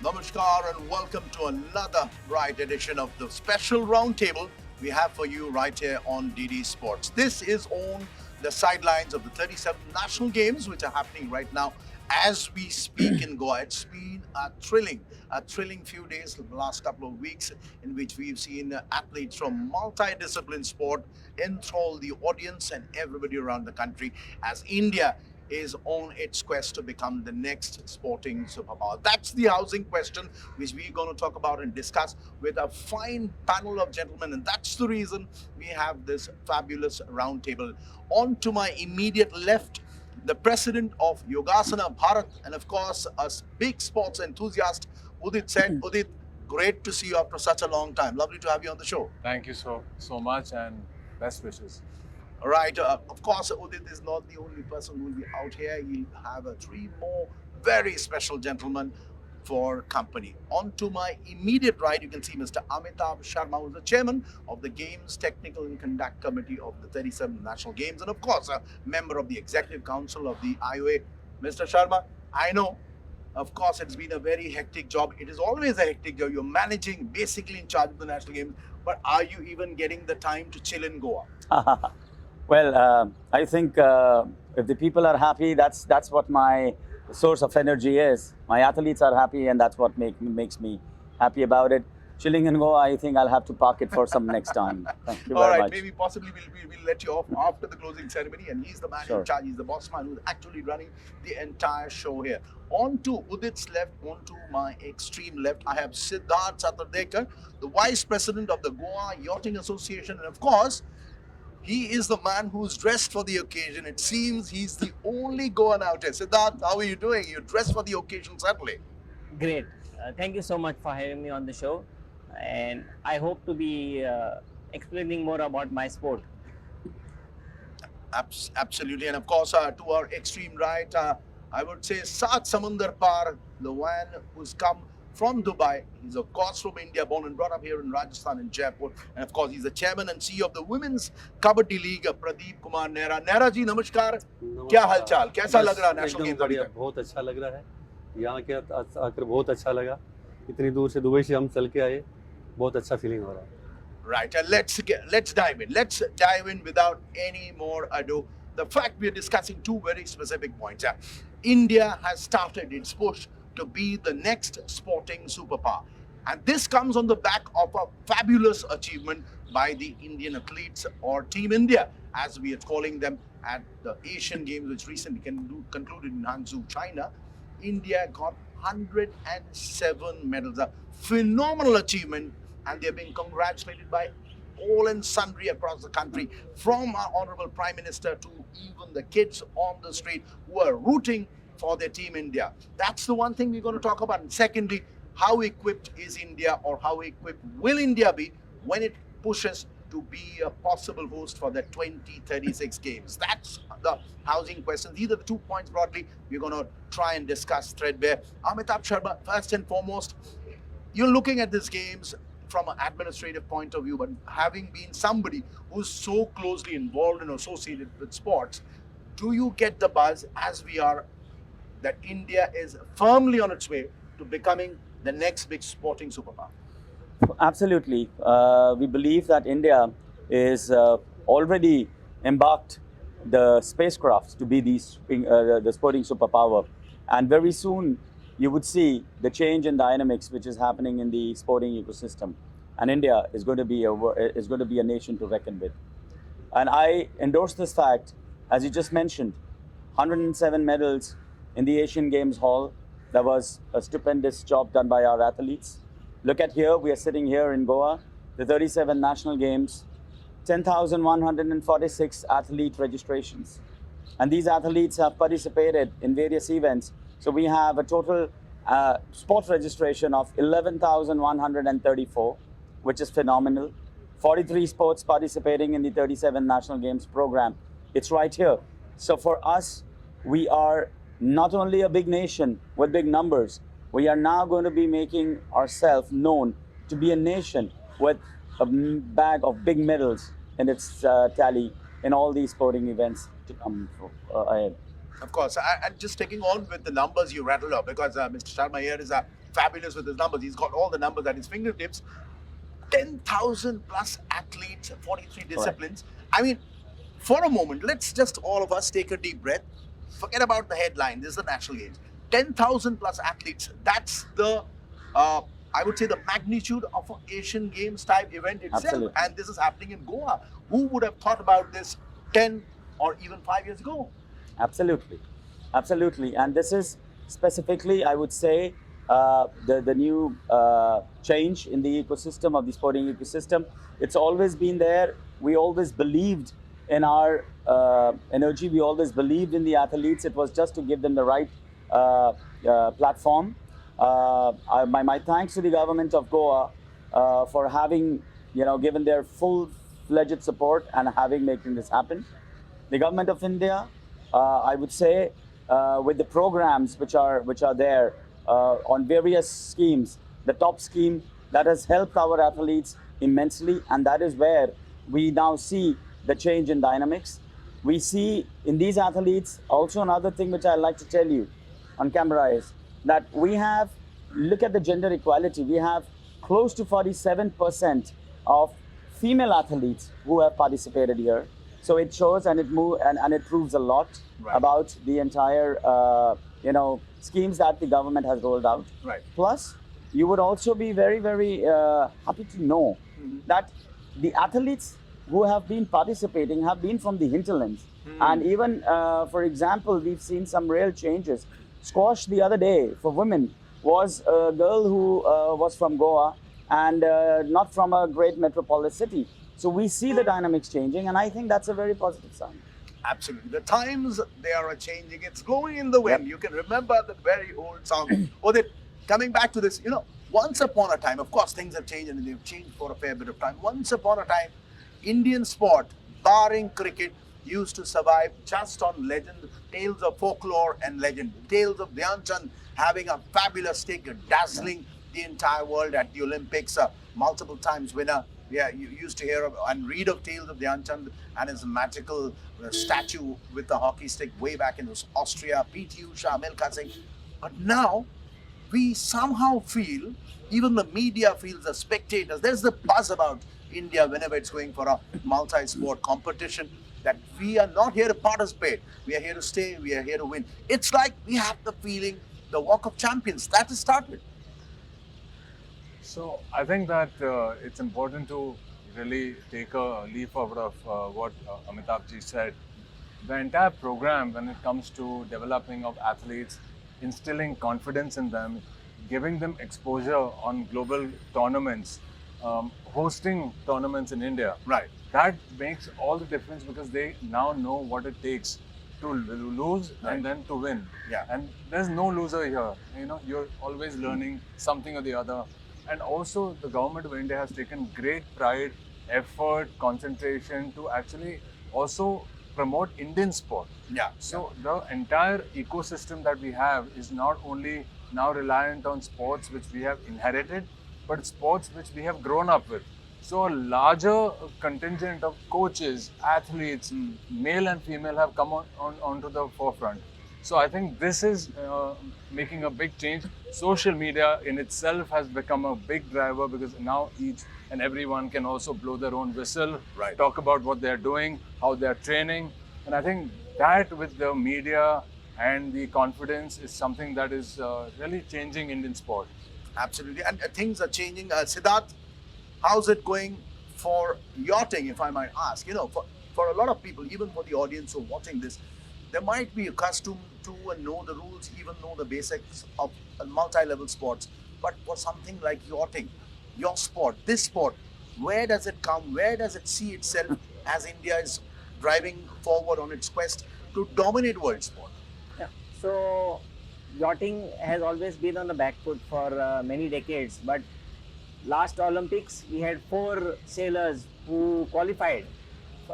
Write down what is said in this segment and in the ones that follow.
Namaskar and welcome to another bright edition of the special roundtable we have for you right here on DD Sports. This is on the sidelines of the 37th National Games, which are happening right now as we speak in Goa. It's been a thrilling few days, the last couple of weeks, in which we've seen athletes from multi-discipline sport enthrall the audience and everybody around the country as India is on its quest to become the next sporting superpower. That's the housing question, which we're going to talk about and discuss with a fine panel of gentlemen. And that's the reason we have this fabulous roundtable. On to my immediate left, the president of Yogasana Bharat, and of course, a big sports enthusiast, Udit said. Udit, great to see you after such a long time. Lovely to have you on the show. Thank you so much and best wishes. All right. Of course, Udit is not the only person who will be out here. He'll have three more very special gentlemen for company. On to my immediate right, you can see Mr. Amitabh Sharma, who's the chairman of the Games Technical and Conduct Committee of the 37th National Games, and of course, a member of the Executive Council of the IOA. Mr. Sharma, I know, of course, it's been a very hectic job. It is always a hectic job. You're managing, basically in charge of the National Games, but are you even getting the time to chill in Goa? Well, I think if the people are happy, that's what my source of energy is. My athletes are happy, and that's what makes me happy about it. Chilling in Goa, I think I'll have to park it for some next time. Thank you All very right, much. maybe possibly we'll let you off after the closing ceremony, and he's the man Sure. in charge. He's the boss man who's actually running the entire show here. On to Udit's left, on to my extreme left, I have Siddharth Satardekar, the vice president of the Goa Yachting Association, and of course, he is the man who's dressed for the occasion. It seems he's the only Goan out here. Siddharth, how are you doing? You're dressed for the occasion, certainly. Great. Thank you so much for having me on the show. And I hope to be explaining more about my sport. Absolutely. And of course, to our extreme right, I would say Saat Samundar Par, the one who's come from Dubai. He's of course from India, born and brought up here in Rajasthan in Jaipur. And of course, he's the chairman and CEO of the Women's Kabaddi League, Pradeep Kumar Nehra. Nehra ji, namaskar. क्या हालचाल? कैसा लग रहा है national games अभी तक? बहुत अच्छा लग रहा है यहाँ के आकर बहुत अच्छा लगा इतनी दूर से दुबई से हम चल के आए बहुत अच्छा फीलिंग हो रहा है Right, and let's dive in. Let's dive in without any more ado. The fact we are discussing two very specific points. India has started its push to be the next sporting superpower, and this comes on the back of a fabulous achievement by the Indian athletes, or Team India, as we are calling them, at the Asian Games, which recently concluded in Hangzhou, China. India got 107 medals, a phenomenal achievement, and they're being congratulated by all and sundry across the country, from our Honorable Prime Minister to even the kids on the street who are rooting for their Team India. That's the one thing we're going to talk about. And secondly, how equipped is India, or how equipped will India be when it pushes to be a possible host for the 2036 Games? That's the housing question. These are the 2 points broadly we're going to try and discuss threadbare. Amitabh Sharma, first and foremost, you're looking at these games from an administrative point of view, but having been somebody who's so closely involved and associated with sports, do you get the buzz, as we are, that India is firmly on its way to becoming the next big sporting superpower? Absolutely. We believe that India is already embarked the spacecrafts to be the sporting superpower. And very soon, you would see the change in dynamics which is happening in the sporting ecosystem. And India is going to be a nation to reckon with. And I endorse this fact, as you just mentioned, 107 medals in the Asian Games Hall. That was a stupendous job done by our athletes. Look at here, we are sitting here in Goa, the 37 National Games, 10,146 athlete registrations. And these athletes have participated in various events. So we have a total sports registration of 11,134, which is phenomenal. 43 sports participating in the 37 National Games program. It's right here. So for us, we are not only a big nation with big numbers, we are now going to be making ourselves known to be a nation with a bag of big medals in its tally in all these sporting events to come ahead. Of course, and just taking on with the numbers you rattled off, because Mr. Sharma here is fabulous with his numbers. He's got all the numbers at his fingertips. 10,000 plus athletes, 43 disciplines. I mean, for a moment, let's just all of us take a deep breath. Forget about the headline. This is the national games. 10,000 plus athletes. That's the, I would say, the magnitude of an Asian Games type event itself. Absolutely. And this is happening in Goa. Who would have thought about this 10 or even 5 years ago? Absolutely, absolutely. And this is specifically, I would say, the new change in the ecosystem of the sporting ecosystem. It's always been there. We always believed in our energy. We always believed in the athletes. It was just to give them the right platform. My thanks to the government of Goa for having, given their full-fledged support and making this happen. The government of India, I would say, with the programs which are there on various schemes, the top scheme that has helped our athletes immensely, and that is where we now see the change in dynamics. We see in these athletes also another thing which I like to tell you on camera is that we have, look at the gender equality, we have close to 47% of female athletes who have participated here. So it shows and it proves a lot about the entire schemes that the government has rolled out. Right. Plus, you would also be very, very happy to know that the athletes who have been participating have been from the hinterlands. And even, for example, we've seen some real changes. Squash the other day for women was a girl who was from Goa and not from a great metropolis city. So we see the dynamics changing, and I think that's a very positive sign. Absolutely. The times, they are changing. It's blowing in the wind. Yep. You can remember the very old song. Coming back to this, once upon a time, of course, things have changed and they've changed for a fair bit of time. Once upon a time, Indian sport, barring cricket, used to survive just on legend, tales of folklore and legend. Tales of Dhyan Chand having a fabulous stick, dazzling the entire world at the Olympics, multiple times winner. Yeah, you used to hear and read of tales of Dhyan Chand and his magical statue with the hockey stick way back in Austria, P.T. Usha, Milkha Singh. But now, we somehow feel, even the media feels, the spectators, there's the buzz about India whenever it's going for a multi-sport competition, that we are not here to participate. We are here to stay, we are here to win. It's like we have the feeling, the walk of champions, that has started. So I think that it's important to really take a leaf out of what Amitabh ji said. The entire program, when it comes to developing of athletes, instilling confidence in them, giving them exposure on global tournaments, hosting tournaments in India. Right. That makes all the difference because they now know what it takes to lose and then to win. Yeah. And there's no loser here. You're always learning something or the other. And also the government of India has taken great pride, effort, concentration to actually also promote Indian sport. Yeah. So the entire ecosystem that we have is not only now reliant on sports which we have inherited, but sports which we have grown up with. So a larger contingent of coaches, athletes, male and female, have come onto the forefront. So I think this is making a big change. Social media in itself has become a big driver because now each and everyone can also blow their own whistle, Right. talk about what they're doing, how they're training. And I think that with the media and the confidence is something that is really changing Indian sport. Absolutely. And things are changing. Siddharth, how's it going for yachting, if I might ask? For a lot of people, even for the audience who are watching this, they might be accustomed to and know the rules, even know the basics of multi-level sports. But for something like yachting, your sport, this sport, where does it come? Where does it see itself as India is driving forward on its quest to dominate world sport? Yeah. So yachting has always been on the back foot for many decades, but last Olympics we had 4 sailors who qualified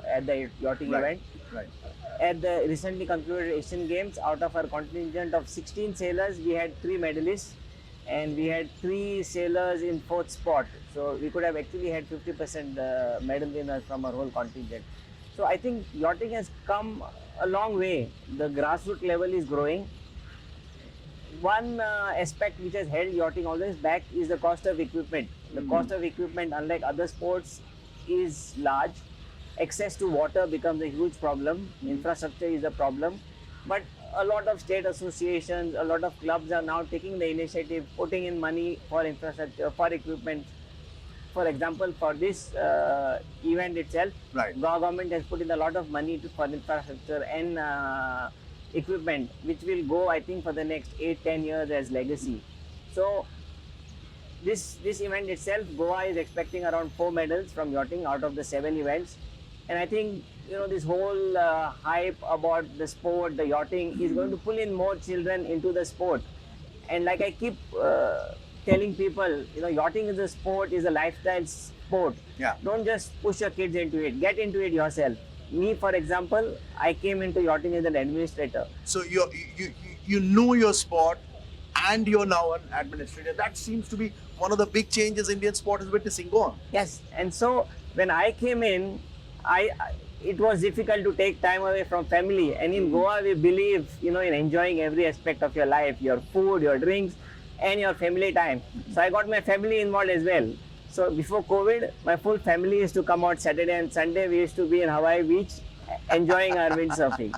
at the yachting event. Right. At the recently concluded Asian Games, out of our contingent of 16 sailors, we had 3 medalists and we had 3 sailors in 4th spot. So we could have actually had 50% medal winners from our whole contingent. So I think yachting has come a long way. The grassroots level is growing. one aspect which has held yachting always back is the cost of equipment. The cost of equipment, unlike other sports, is large. Access to water becomes a huge problem. Infrastructure is a problem. But a lot of state associations, a lot of clubs are now taking the initiative, putting in money for infrastructure, for equipment. For example, for this event itself, Right. government has put in a lot of money for infrastructure and equipment, which will go, I think, for the next 8-10 years as legacy. So this event itself, Goa is expecting around 4 medals from yachting out of the 7 events, and I think this whole hype about the sport, the yachting, is going to pull in more children into the sport. And like I keep telling people, yachting is a sport, is a lifestyle sport. Yeah. Don't just push your kids into it. Get into it yourself. Me, for example, I came into yachting as an administrator. So you know your sport, and you're now an administrator. That seems to be one of the big changes Indian sport is witnessing. Go on. Yes, and so when I came in, it was difficult to take time away from family. And in Goa, we believe, in enjoying every aspect of your life, your food, your drinks, and your family time. So I got my family involved as well. So before COVID, my full family used to come out Saturday and Sunday. We used to be in Hawaii Beach enjoying our windsurfing.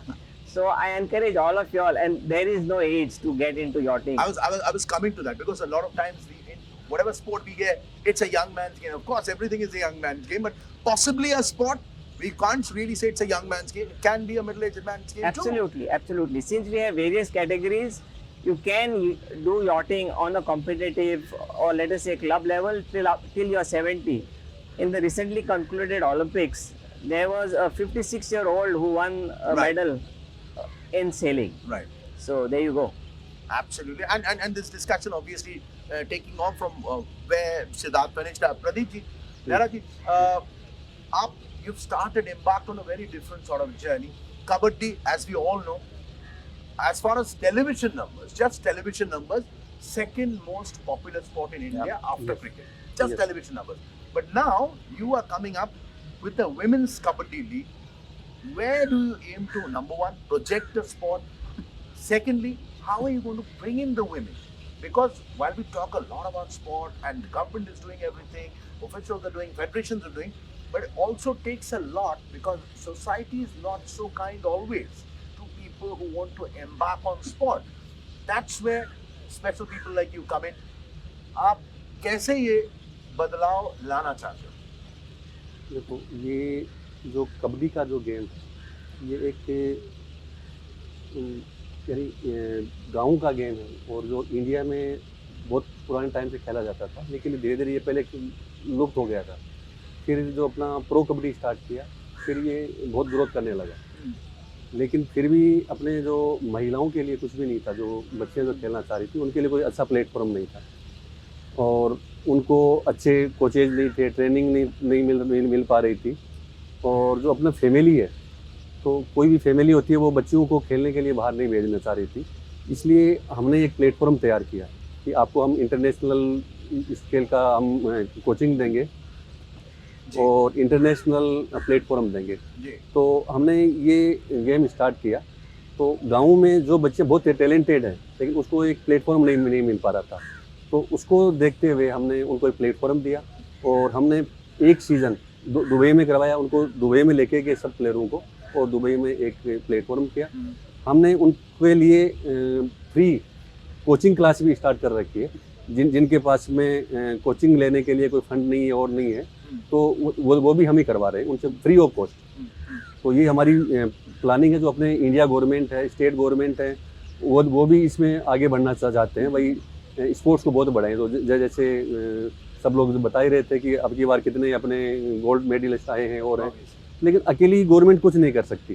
So I encourage all of you all, and there is no age to get into yachting. I was coming to that because a lot of times in whatever sport we get, it's a young man's game. Of course, everything is a young man's game, but possibly a sport, we can't really say it's a young man's game. It can be a middle-aged man's game Absolutely, absolutely. Since we have various categories, you can do yachting on a competitive or let us say club level till you're 70. In the recently concluded Olympics, there was a 56-year-old who won a Right. medal in sailing. too. Right. So there you go. Absolutely. And this discussion obviously taking on from where Siddharth finished. Pradeep ji, Nehra ji, you've embarked on a very different sort of journey. Kabaddi, as we all know, as far as television numbers, just television numbers, second most popular sport in India after cricket. Just Yes. television numbers. But now you are coming up with the women's Kabaddi League. Where do you aim to, number one, project the sport? Secondly, how are you going to bring in the women? Because while we talk a lot about sport and the government is doing everything, officials are doing, federations are doing, but it also takes a lot because society is not so kind always to people who want to embark on sport. That's where special people like you come in. आप कैसे ये बदलाव लाना चाहते हो? देखो, ये जो कबड्डी का जो गेम है, ये एक यानी गांव का गेम है और जो इंडिया में बहुत पुराने टाइम से खेला जाता था, लेकिन धीरे धीरे ये पहले लुप्त हो गया था। फिर जो अपना प्रो कबड्डी स्टार्ट किया, फिर ये बहुत ग्रोथ करने लगा। लेकिन फिर भी अपने जो महिलाओं के लिए कुछ भी नहीं था, जो बच्चे जो खेलना चाह रही थी उनके लिए कोई अच्छा प्लेटफॉर्म नहीं था और उनको अच्छे कोचेज नहीं थे, ट्रेनिंग नहीं मिल पा रही थी। और जो अपना फैमिली है, तो कोई भी फैमिली होती है वो बच्चों को खेलने के लिए बाहर नहीं भेजना चाह रही थी। इसलिए हमने एक प्लेटफॉर्म तैयार किया कि आपको हम इंटरनेशनल स्केल का हम कोचिंग देंगे और इंटरनेशनल प्लेटफॉर्म देंगे। जी। तो हमने ये गेम स्टार्ट किया, तो गाँव में जो बच्चे बहुत टैलेंटेड हैं लेकिन उसको एक प्लेटफॉर्म नहीं मिल पा रहा था, तो उसको देखते हुए हमने उनको एक प्लेटफॉर्म दिया और हमने एक सीज़न दुबई में करवाया। उनको दुबई में लेके गए सब प्लेयरों को और दुबई में एक प्लेटफॉर्म किया। हमने उनके लिए फ्री कोचिंग क्लास भी स्टार्ट कर रखी है। जिनके पास में कोचिंग लेने के लिए कोई फंड नहीं है और नहीं है, तो वो भी हम ही करवा रहे हैं उनसे फ्री ऑफ कॉस्ट। तो ये हमारी प्लानिंग है। जो अपने इंडिया गवर्नमेंट है, स्टेट गवर्नमेंट है, वो भी इसमें आगे बढ़ना चाहते हैं, भाई स्पोर्ट्स को बहुत बढ़ाएं। तो जैसे सब लोग बता ही रहे थे कि अब की बार कितने अपने गोल्ड मेडलिस्ट आए हैं और हैं, लेकिन अकेली गवर्नमेंट कुछ नहीं कर सकती,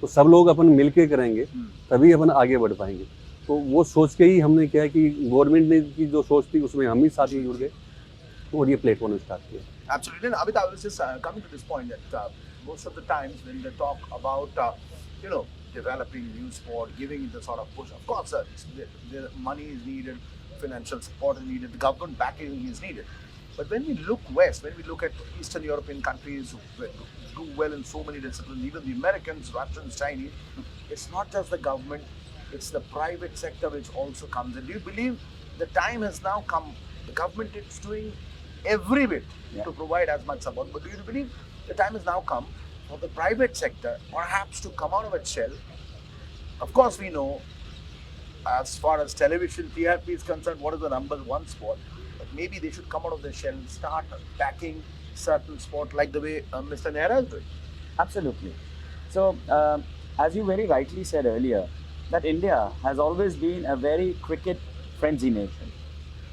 तो सब लोग अपन मिल के करेंगे तभी अपन आगे बढ़ पाएंगे। तो वो सोच के ही हमने क्या कि गवर्नमेंट ने की जो सोच थी उसमें हम ही साथ ही जुड़ गए और ये प्लेटफॉर्म स्टार्ट किया। Absolutely. And Abhita, I was just coming to this point that most of the times when they talk about, developing new sport, giving it the sort of push, of course, the money is needed, financial support is needed, the government backing is needed. But when we look west, when we look at Eastern European countries who do well in so many disciplines, even the Americans, Russians, Chinese, it's not just the government, it's the private sector which also comes in. Do you believe the time has now come? The government is doing every bit to provide as much support, but do you believe the time has now come for the private sector perhaps to come out of its shell? Of course, we know as far as television TRP is concerned, what is the number one sport? But maybe they should come out of their shell and start backing certain sport like the way Mr. Nehra is doing. Absolutely. So, as you very rightly said earlier, that India has always been a very cricket frenzy nation.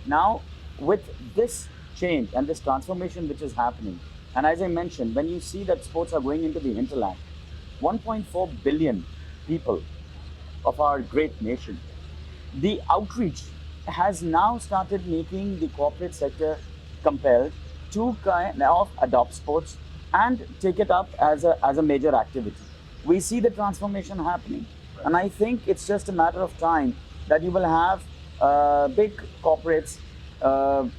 Now, with this change and this transformation which is happening, and as I mentioned, when you see that sports are going into the hinterland, 1.4 billion people of our great nation, the outreach has now started making the corporate sector compelled to kind of adopt sports and take it up as a major activity. We see the transformation happening, and I think it's just a matter of time that you will have big corporates,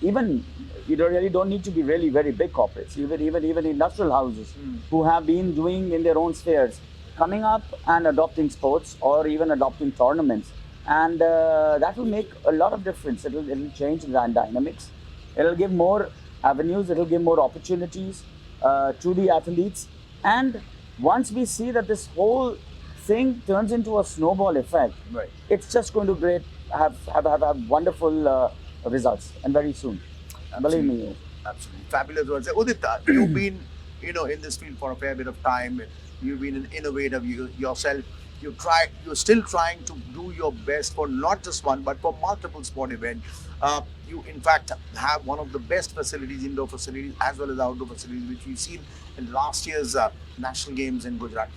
even you really don't need to be really very big corporates, even industrial houses who have been doing in their own spheres, coming up and adopting sports or even adopting tournaments, and that will make a lot of difference. It'll change the dynamics. It'll give more avenues. It'll give more opportunities to the athletes. And once we see that this whole thing turns into a snowball effect, it's just going to have wonderful results, and very soon. Believe me. Absolutely fabulous words. Udit, you've been in this field for a fair bit of time. You've been an innovator yourself. You're still trying to do your best for not just one but for multiple sport events. You in fact have one of the best facilities, indoor facilities as well as outdoor facilities, which we've seen in last year's national games in Gujarat.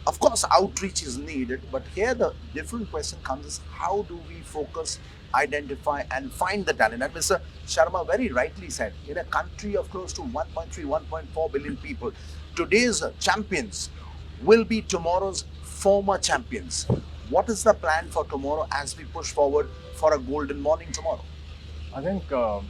Of course, outreach is needed, but here the different question comes is how do we focus, identify and find the talent? And Mr. Sharma very rightly said, in a country of close to 1.3, 1.4 billion people, today's champions will be tomorrow's former champions. What is the plan for tomorrow as we push forward for a golden morning tomorrow? I think the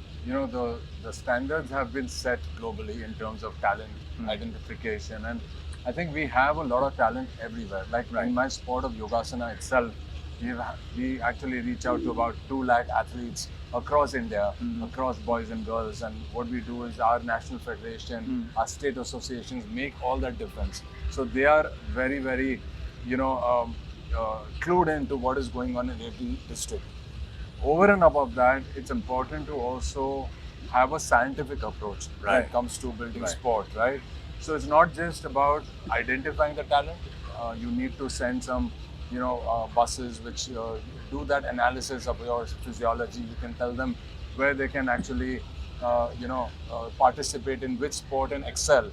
standards have been set globally in terms of talent identification, and I think we have a lot of talent everywhere. Like in my sport of Yogasana itself, we actually reach out to about 2 lakh athletes across India, across boys and girls, and what we do is our national federation, our state associations make all that difference. So they are very, very clued into what is going on in every district. Over and above that, it's important to also have a scientific approach when it comes to building sport, right? So it's not just about identifying the talent. You need to send some, buses which do that analysis of your physiology. You can tell them where they can actually, participate in which sport and excel.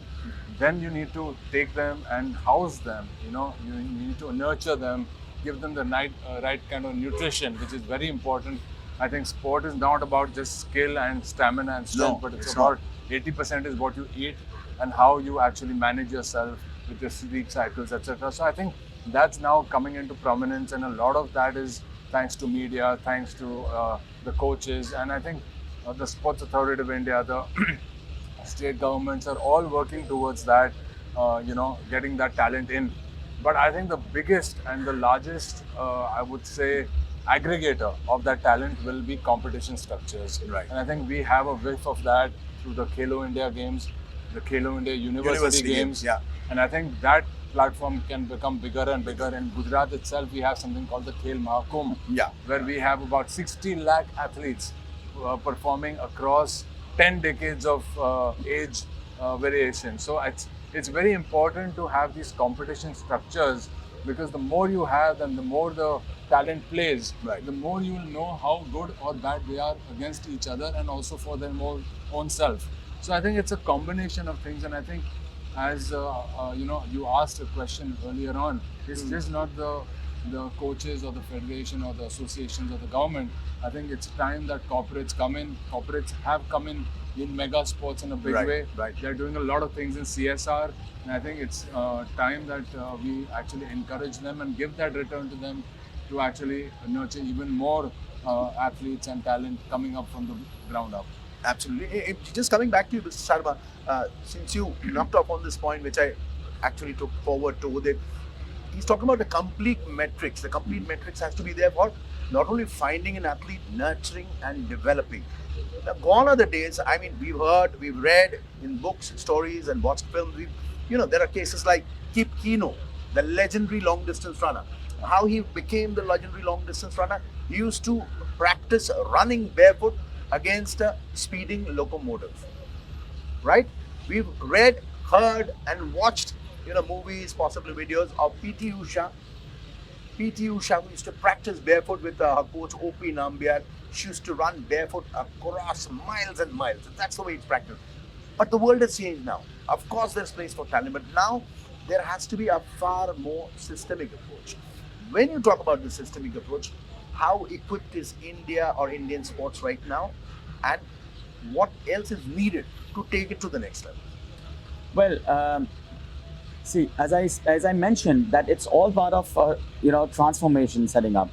Then you need to take them and house them. You need to nurture them, give them the right kind of nutrition, which is very important. I think sport is not about just skill and stamina and strength, but it's about 80% is what you eat and how you actually manage yourself with your sleep cycles, etc. So I think that's now coming into prominence, and a lot of that is thanks to media, thanks to the coaches, and I think the Sports Authority of India, the state governments are all working towards that, getting that talent in. But I think the biggest and the largest, I would say, aggregator of that talent will be competition structures. Right. And I think we have a whiff of that through the Khelo India Games, the Khelo India University Games. Yeah. And I think that platform can become bigger and bigger. In Gujarat itself, we have something called the Khel Mahakumbh, where we have about 60 lakh athletes performing across 10 decades of age variation. So it's very important to have these competition structures, because the more you have and the more the talent plays, the more you will know how good or bad they are against each other and also for their own self. So I think it's a combination of things, and I think as you asked a question earlier on, it's just not the coaches or the federation or the associations or the government. I think it's time that corporates come in. Corporates have come in mega sports in a big way. They're doing a lot of things in CSR, and I think it's time that we actually encourage them and give that return to them to actually nurture even more athletes and talent coming up from the ground up. Absolutely. Just coming back to you, Mr. Sharma, since you knocked off on this point, which I actually took forward to, that he's talking about the complete metrics. The complete metrics has to be there for not only finding an athlete, nurturing and developing. Now, gone are the days. I mean, we've heard, we've read in books, stories, and watched films. There are cases like Kip Keino, the legendary long distance runner. How he became the legendary long distance runner? He used to practice running barefoot against a speeding locomotive. Right? We've read, heard, and watched, movies, possibly videos of PT Usha. PT Usha, who used to practice barefoot with her coach O.P. Nambiar. She used to run barefoot across miles and miles. That's the way it's practiced. But the world has changed now. Of course, there's place for talent, but now there has to be a far more systemic approach. When you talk about the systemic approach, how equipped is India or Indian sports right now, and what else is needed to take it to the next level? Well, see, as I mentioned, that it's all part of transformation setting up.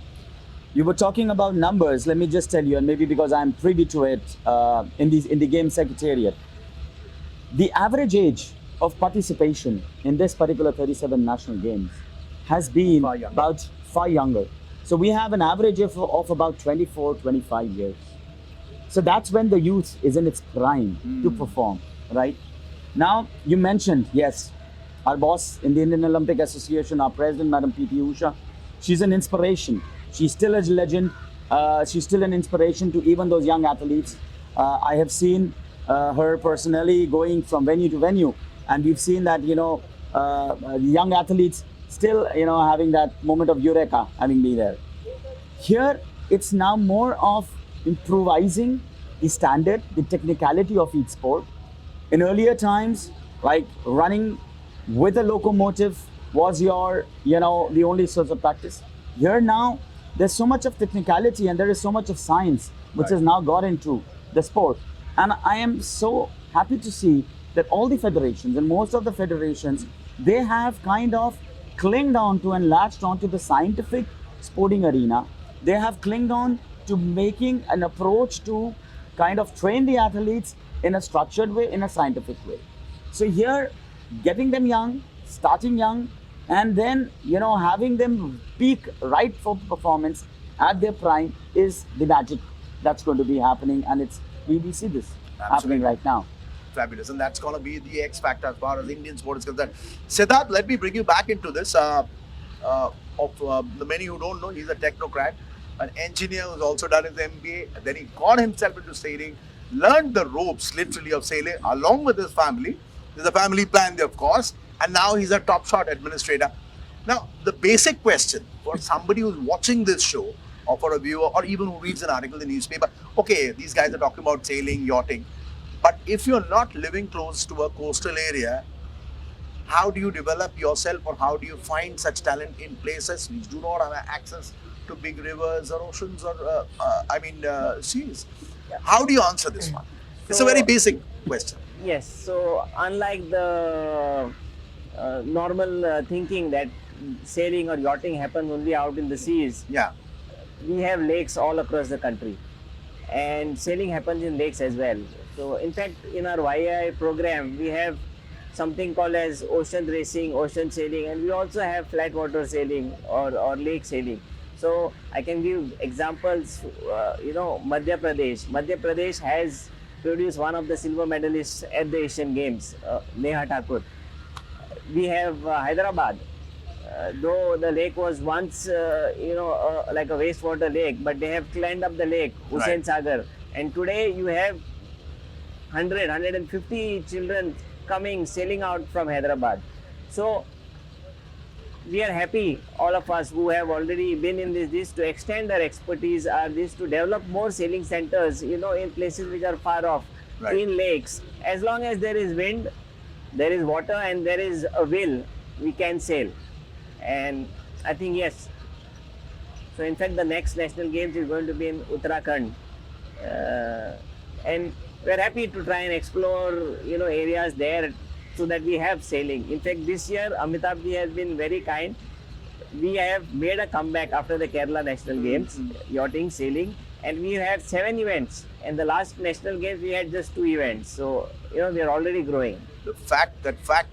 You were talking about numbers. Let me just tell you, and maybe because I'm privy to it in the game secretariat, the average age of participation in this particular 37 national games has been about far younger. So we have an average of about 24, 25 years. So that's when the youth is in its prime to perform, right? Now, you mentioned, yes, our boss in the Indian Olympic Association, our president, Madam PT Usha, she's an inspiration. She's still a legend. She's still an inspiration to even those young athletes. I have seen her personally going from venue to venue, and we've seen that, young athletes still, having that moment of eureka, having been there. Here, it's now more of improvising the standard, the technicality of each sport. In earlier times, like running with a locomotive was your, the only source of practice. Here now, there's so much of technicality and there is so much of science which has now got into the sport. And I am so happy to see that all the federations and most of the federations, they have kind of clinged on to and latched onto the scientific sporting arena. They have clinged on to making an approach to kind of train the athletes in a structured way, in a scientific way. So here, getting them young, starting young, and then, having them peak right for performance at their prime is the magic that's going to be happening. And we will see this happening right now. Fabulous. And that's going to be the X factor as far as Indian sport is concerned. Siddharth, let me bring you back into this. The many who don't know, he's a technocrat, an engineer who's also done his MBA. And then he got himself into sailing, learned the ropes literally of sailing along with his family. There's a family plan there, of course. And now he's a top shot administrator. Now, the basic question for somebody who's watching this show, or for a viewer, or even who reads an article in the newspaper, okay, these guys are talking about sailing, yachting. But if you're not living close to a coastal area, how do you develop yourself, or how do you find such talent in places which do not have access to big rivers or oceans or, seas? How do you answer this one? It's a very basic question. Yes, so unlike the normal thinking that sailing or yachting happens only out in the seas, we have lakes all across the country, and sailing happens in lakes as well. So in fact, in our YI program, we have something called as ocean racing, ocean sailing, and we also have flat water sailing or lake sailing. So I can give examples, Madhya Pradesh has produced one of the silver medalists at the Asian Games, Neha Thakur. We have Hyderabad, though the lake was once, like a wastewater lake, but they have cleaned up the lake, Hussain Sagar. And today you have 150 children coming, sailing out from Hyderabad. So we are happy, all of us who have already been in this to extend our expertise, to develop more sailing centers, in places which are far off, in lakes. As long as there is wind, there is water, and there is a will, we can sail. And I think, yes. So in fact, the next national games is going to be in Uttarakhand. And we're happy to try and explore, areas there so that we have sailing. In fact, this year, Amitabh ji has been very kind. We have made a comeback after the Kerala National Games, yachting, sailing, and we had 7 events And the last national games, we had just 2 events. So, we are already growing. The fact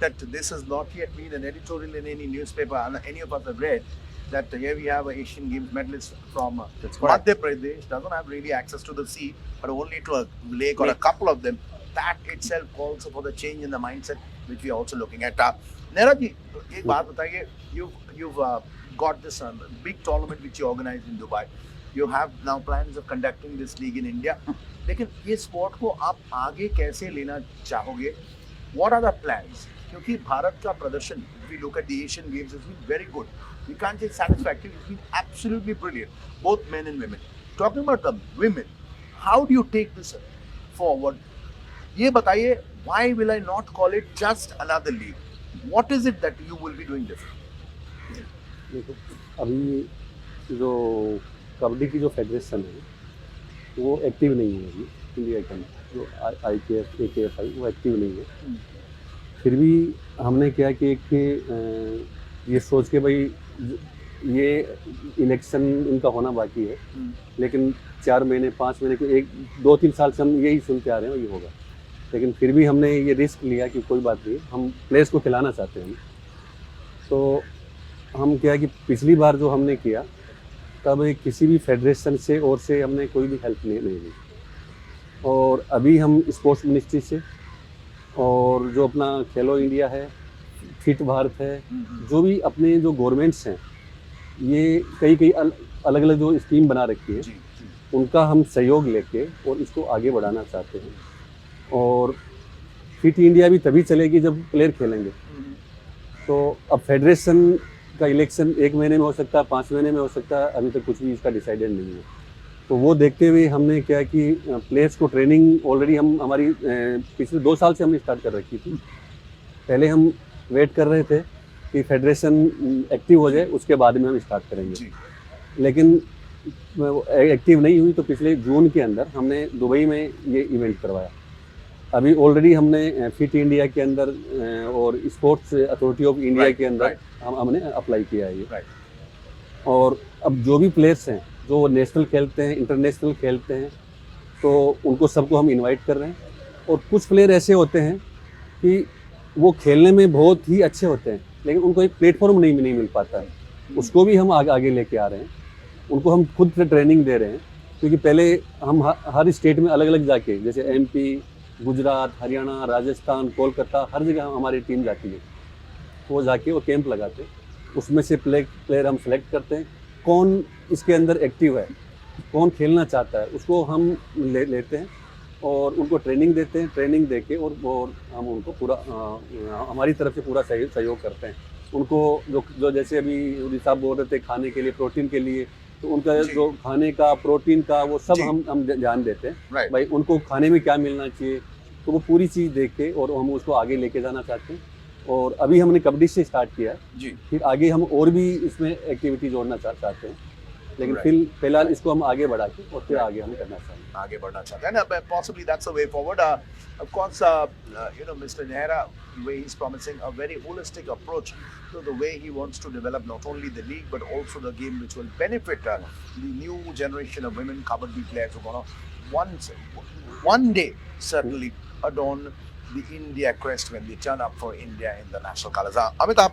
that this has not yet been an editorial in any newspaper, and any of us have read, that here we have an Asian Games medalist from Madhya Pradesh, doesn't have really access to the sea, but only to a lake or a couple of them. That itself calls for the change in the mindset, which we are also looking at. Nehra ji, एक बात बताइए, you've got this big tournament which you organized in Dubai. You have now plans of conducting this league in India. लेकिन ये sport को आप आगे कैसे लेना चाहोगे? What are the plans? क्योंकि भारत का प्रदर्शन, if we look at the Asian Games, has been very good. We can't say satisfactory. It's been absolutely brilliant, both men and women. Talking about the women, how do you take this forward? ये बताइए, why will I not call it just another league? What is it that you will be doing different? देखो, अभी जो कबड्डी की जो federation है वो active नहीं है अभी इंडिया के अंदर, जो IKF AKFI वो एक्टिव नहीं है। फिर भी हमने क्या कि एक ये सोच के भाई ये इलेक्शन इनका होना बाकी है, लेकिन 4 महीने 5 महीने के 1-2-3 साल से हम यही सुनते आ रहे हैं ये होगा, लेकिन फिर भी हमने ये रिस्क लिया कि कोई बात नहीं, हम प्लेयर्स को खिलाना चाहते हैं। तो हम क्या कि पिछली बार जो हमने किया तब किसी भी फेडरेशन से और से हमने कोई भी हेल्प नहीं ली, और अभी हम स्पोर्ट्स मिनिस्ट्री से और जो अपना खेलो इंडिया है, फिट भारत है, जो भी अपने जो गवर्नमेंट्स हैं, ये कई अलग अलग जो स्कीम बना रखी है, उनका हम सहयोग लेके और इसको आगे बढ़ाना चाहते हैं। और फिट इंडिया भी तभी चलेगी जब प्लेयर खेलेंगे। तो अब फेडरेशन का इलेक्शन 1 महीने में हो सकता है, 5 महीने में हो सकता है, अभी तक कुछ भी इसका डिसाइडेड नहीं है। तो वो देखते हुए हमने क्या कि प्लेयर्स को ट्रेनिंग ऑलरेडी हमारी पिछले 2 साल से हमने स्टार्ट कर रखी थी। पहले हम वेट कर रहे थे कि फेडरेशन एक्टिव हो जाए, उसके बाद में हम स्टार्ट करेंगे, लेकिन एक्टिव नहीं हुई। तो पिछले जून के अंदर हमने दुबई में ये इवेंट करवाया। अभी ऑलरेडी हमने फिट इंडिया के अंदर और स्पोर्ट्स अथॉरिटी ऑफ इंडिया के अंदर हमने अप्लाई किया है ये। और अब जो भी प्लेयर्स हैं जो नेशनल खेलते हैं, इंटरनेशनल खेलते हैं, तो उनको सबको हम इनवाइट कर रहे हैं। और कुछ प्लेयर ऐसे होते हैं कि वो खेलने में बहुत ही अच्छे होते हैं, लेकिन उनको एक प्लेटफॉर्म नहीं मिल पाता है, उसको भी हम आगे लेके आ रहे हैं। उनको हम खुद से ट्रेनिंग दे रहे हैं, क्योंकि पहले हम हर स्टेट में अलग अलग जाके, जैसे MP, गुजरात, हरियाणा, राजस्थान, कोलकाता, हर जगह हमारी टीम जाती है। वो जाके वो कैंप लगाते हैं, उसमें से प्लेयर हम सेलेक्ट करते हैं, कौन इसके अंदर एक्टिव है, कौन खेलना चाहता है, उसको हम लेते हैं और उनको ट्रेनिंग देते हैं। ट्रेनिंग देके और हम उनको पूरा हमारी तरफ से पूरा सहयोग करते हैं। उनको जो जैसे अभी उदी साहब बोल रहे थे खाने के लिए, प्रोटीन के लिए, तो उनका जो खाने का, प्रोटीन का, वो सब हम ध्यान देते हैं। भाई उनको खाने में क्या मिलना चाहिए, तो वो पूरी चीज़ देख के और हम उसको आगे लेके जाना चाहते हैं। और अभी हमने कबड्डी से स्टार्ट किया है, फिर आगे हम और भी इसमें एक्टिविटी जोड़ना चाहते हैं, लेकिन फिलहाल इसको हम आगे बढ़ा के और फिर आगे हम करना चाहते हैं, आगे बढ़ना चाहते हैं। And possibly that's the way forward. Of course, Mr. Nehra, the way he's promising a very holistic approach to the way he wants to develop not only the league but also the game, which will benefit the new generation of women kabaddi players who are going to one day certainly adorn the India crest when they turn up for India in the national colours. Amitabh,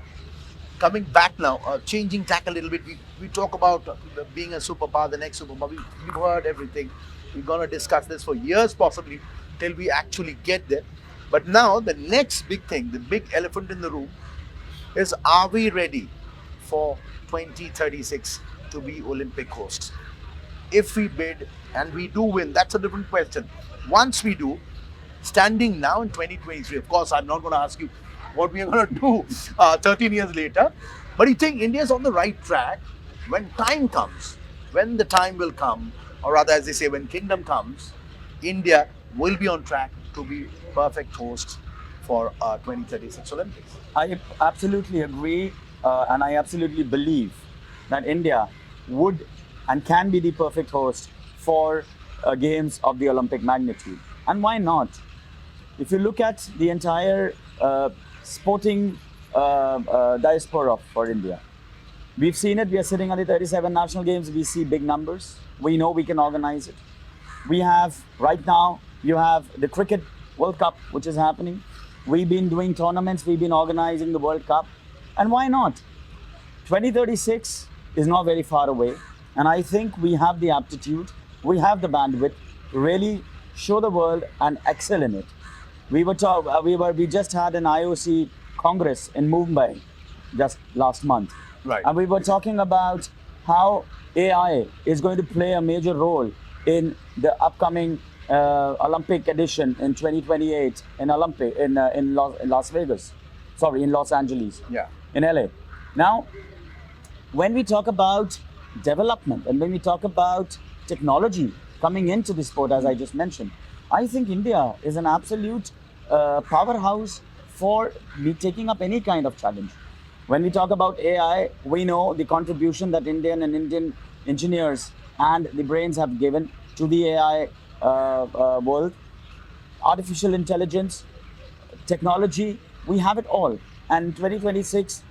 coming back now, changing tack a little bit, we talk about being a superpower, the next superpower. We've heard everything. We're going to discuss this for years possibly till we actually get there. But now the next big thing, the big elephant in the room is, are we ready for 2036 to be Olympic hosts? If we bid and we do win, that's a different question. Once we do, standing now in 2023, of course, I'm not going to ask you what we are going to do 13 years later, but you think India is on the right track. When time comes, when the time will come, or rather as they say, when kingdom comes, India will be on track to be perfect host for 2036 Olympics. I absolutely agree, and I absolutely believe that India would and can be the perfect host for games of the Olympic magnitude. And why not? If you look at the entire sporting diaspora for India, we've seen it. We are sitting at the 37 national games. We see big numbers. We know we can organize it. We have right now, you have the Cricket World Cup, which is happening. We've been doing tournaments, we've been organizing the World Cup. And why not? 2036 is not very far away. And I think we have the aptitude, we have the bandwidth to really show the world and excel in it. We just had an IOC Congress in Mumbai just last month. Right. And we were talking about how AI is going to play a major role in the upcoming Olympic edition in 2028 in Las Vegas. Sorry, in Los Angeles. Yeah. In LA. Now, when we talk about development and when we talk about technology coming into the sport, as I just mentioned, I think India is an absolute powerhouse for taking up any kind of challenge. When we talk about AI, we know the contribution that Indian engineers and the brains have given to the AI world. Artificial intelligence, technology, we have it all. And 2036,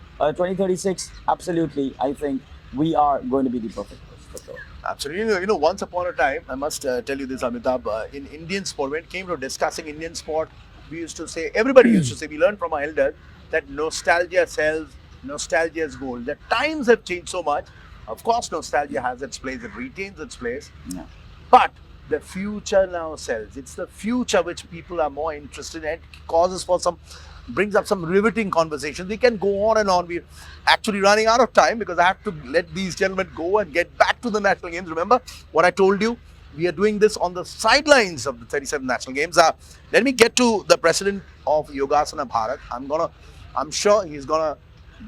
absolutely, I think we are going to be the perfect place for sure. Absolutely. You know, once upon a time, I must tell you this, Amitabh, in Indian sport, when it came to discussing Indian sport, we used to say, everybody used to say, we learned from our elders that nostalgia sells, nostalgia is gold. The times have changed so much. Of course, nostalgia has its place, it retains its place. Yeah. But the future now sells. It's the future which people are more interested in. It brings up some riveting conversations. We can go on and on. We're actually running out of time because I have to let these gentlemen go and get back to the national games. Remember what I told you? We are doing this on the sidelines of the 37 national games. Let me get to the president of Yogasana Bharat. I'm sure he's gonna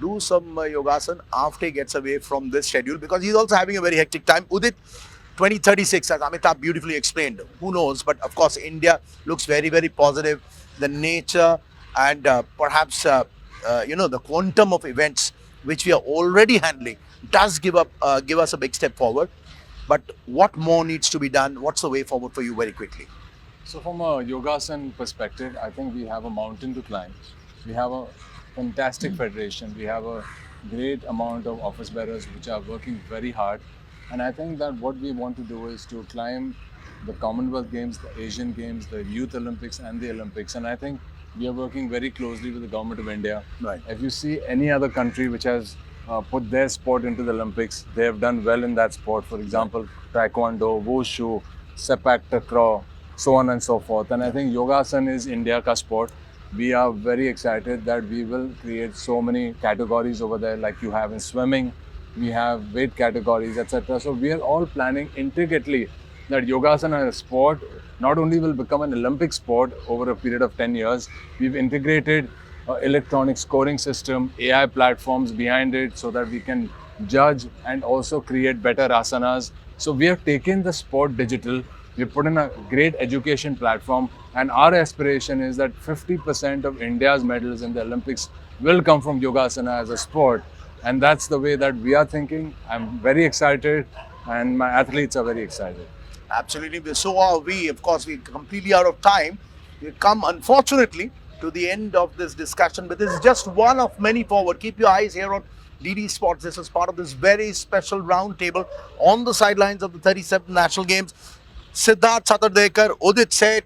do some yogasana after he gets away from this schedule because he's also having a very hectic time. Udit, 2036, as Amitabh beautifully explained, who knows? But of course, India looks very, very positive. The nature and perhaps the quantum of events which we are already handling does give us a big step forward. But what more needs to be done? What's the way forward for you very quickly? So from a yogasan perspective, I think we have a mountain to climb. We have a fantastic federation. We have a great amount of office bearers which are working very hard. And I think that what we want to do is to climb the Commonwealth Games, the Asian Games, the Youth Olympics and the Olympics. And I think we are working very closely with the government of India. Right. If you see any other country which has put their sport into the Olympics, they have done well in that sport. For example, Taekwondo, Wushu, Sepak Takraw, so on and so forth. And I think Yogasan is India ka sport. We are very excited that we will create so many categories over there like you have in swimming. We have weight categories, etc. So we are all planning intricately that Yogasana as a sport not only will become an Olympic sport over a period of 10 years, we've integrated electronic scoring system, AI platforms behind it so that we can judge and also create better asanas. So we have taken the sport digital, we put in a great education platform, and our aspiration is that 50% of India's medals in the Olympics will come from Yogasana as a sport. And that's the way that we are thinking. I'm very excited and my athletes are very excited. Absolutely. So are we. Of course, we're completely out of time. We've come, unfortunately, to the end of this discussion, but this is just one of many forward. Keep your eyes here on DD Sports. This is part of this very special round table on the sidelines of the 37 national games. Siddharth Satardekar, Udit Seth,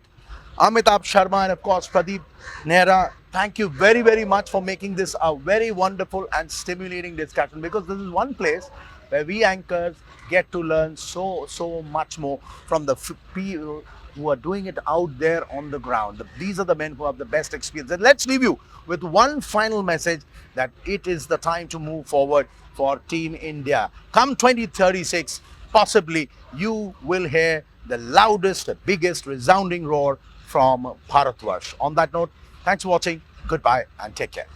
Amitabh Sharma, and of course Pradeep Nehra. Thank you very, very much for making this a very wonderful and stimulating discussion, because this is one place where we anchors get to learn so much more from the people who are doing it out there on the ground. These are the men who have the best experience. And let's leave you with one final message, that it is the time to move forward for Team India. Come 2036, possibly you will hear the loudest, the biggest resounding roar from Bharatvarsh. On that note, thanks for watching. Goodbye and take care.